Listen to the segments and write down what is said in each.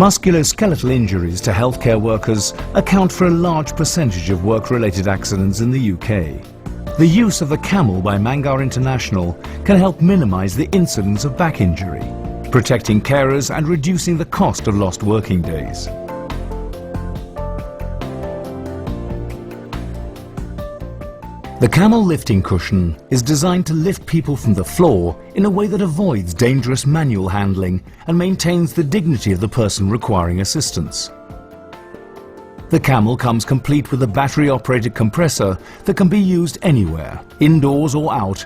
Musculoskeletal injuries to healthcare workers account for a large percentage of work-related accidents in the UK. The use of the camel by Mangar International can help minimise the incidence of back injury, protecting carers and reducing the cost of lost working days. The camel lifting cushion is designed to lift people from the floor in a way that avoids dangerous manual handling and maintains the dignity of the person requiring assistance. The camel comes complete with a battery-operated compressor that can be used anywhere, indoors or out,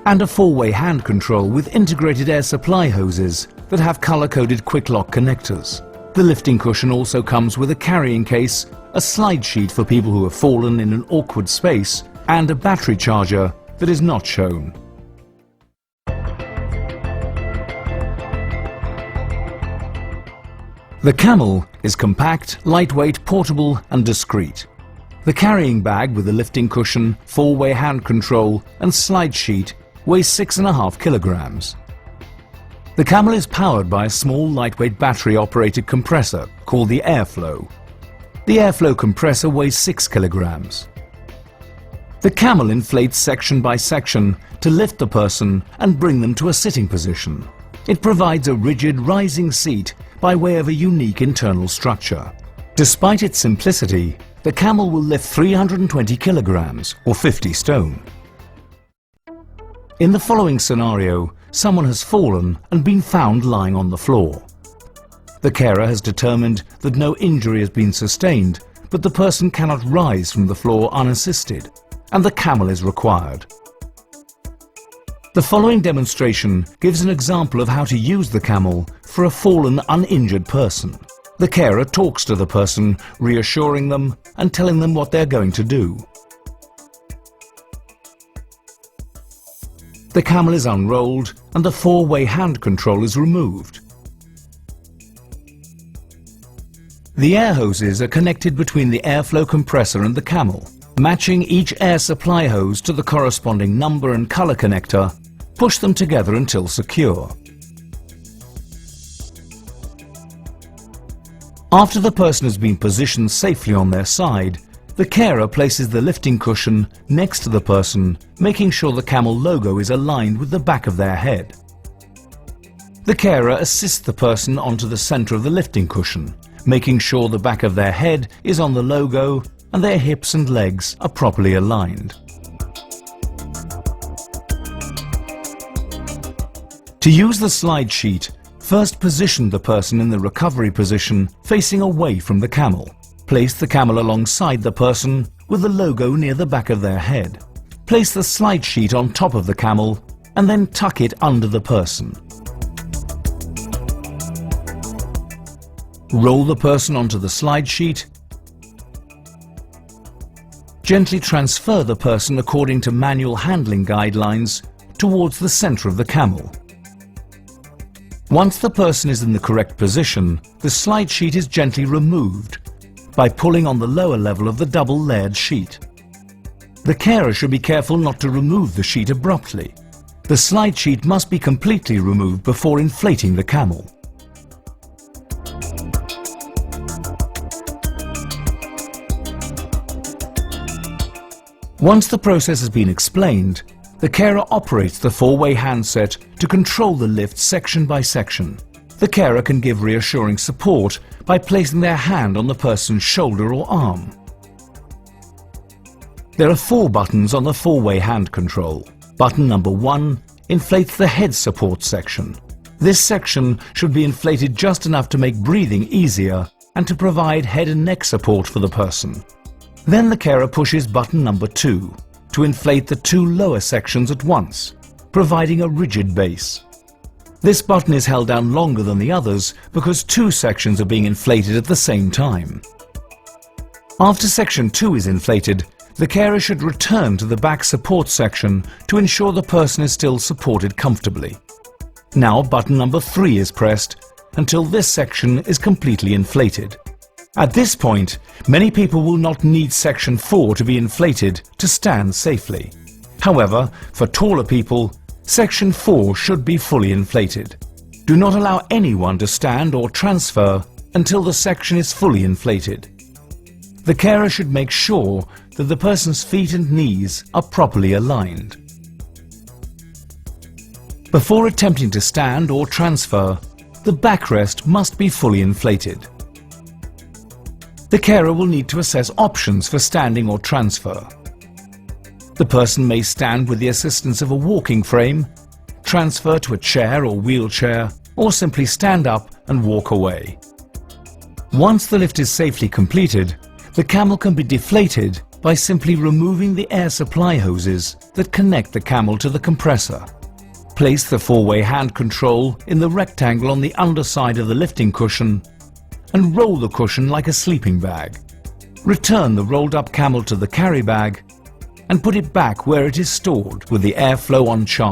and a four-way hand control with integrated air supply hoses that have colour-coded quick-lock connectors. The lifting cushion also comes with a carrying case, a slide sheet for people who have fallen in an awkward space, and a battery charger that is not shown. The camel is compact, lightweight, portable and discreet. The carrying bag with the lifting cushion, four-way hand control and slide sheet weighs 6.5 kilograms. The camel is powered by a small lightweight battery-operated compressor called the airflow. The airflow compressor weighs 6 kilograms. The camel inflates section by section to lift the person and bring them to a sitting position. It provides a rigid rising seat by way of a unique internal structure. Despite its simplicity, the camel will lift 320 kilograms or 50 stone. In the following scenario, someone has fallen and been found lying on the floor. The carer has determined that no injury has been sustained, but the person cannot rise from the floor unassisted, and the camel is required. The following demonstration gives an example of how to use the camel for a fallen, uninjured person. The carer talks to the person, reassuring them and telling them what they're going to do. The camel is unrolled and the four-way hand control is removed. The air hoses are connected between the airflow compressor and the camel. Matching each air supply hose to the corresponding number and color connector, push them together until secure. After the person has been positioned safely on their side, the carer places the lifting cushion next to the person, making sure the camel logo is aligned with the back of their head. The carer assists the person onto the center of the lifting cushion, making sure the back of their head is on the logo and their hips and legs are properly aligned. To use the slide sheet, first position the person in the recovery position facing away from the camel. Place the camel alongside the person with the logo near the back of their head. Place the slide sheet on top of the camel and then tuck it under the person. Roll the person onto the slide sheet. Gently transfer the person according to manual handling guidelines towards the center of the camel. Once the person is in the correct position, the slide sheet is gently removed by pulling on the lower level of the double-layered sheet. The carer should be careful not to remove the sheet abruptly. The slide sheet must be completely removed before inflating the camel. Once the process has been explained, the carer operates the four-way handset to control the lift section by section. The carer can give reassuring support by placing their hand on the person's shoulder or arm. There are 4 buttons on the four-way hand control. Button number 1 inflates the head support section. This section should be inflated just enough to make breathing easier and to provide head and neck support for the person. Then the carer pushes button number 2 to inflate the 2 lower sections at once, providing a rigid base. This button is held down longer than the others because 2 sections are being inflated at the same time. After section 2 is inflated, the carer should return to the back support section to ensure the person is still supported comfortably. Now button number 3 is pressed until this section is completely inflated. At this point, many people will not need section 4 to be inflated to stand safely. However, for taller people, section 4 should be fully inflated. Do not allow anyone to stand or transfer until the section is fully inflated. The carer should make sure that the person's feet and knees are properly aligned. Before attempting to stand or transfer, the backrest must be fully inflated. The carer will need to assess options for standing or transfer. The person may stand with the assistance of a walking frame, transfer to a chair or wheelchair, or simply stand up and walk away. Once the lift is safely completed, the camel can be deflated by simply removing the air supply hoses that connect the camel to the compressor. Place the four-way hand control in the rectangle on the underside of the lifting cushion and roll the cushion like a sleeping bag. Return the rolled-up camel to the carry bag and put it back where it is stored with the airflow on charge.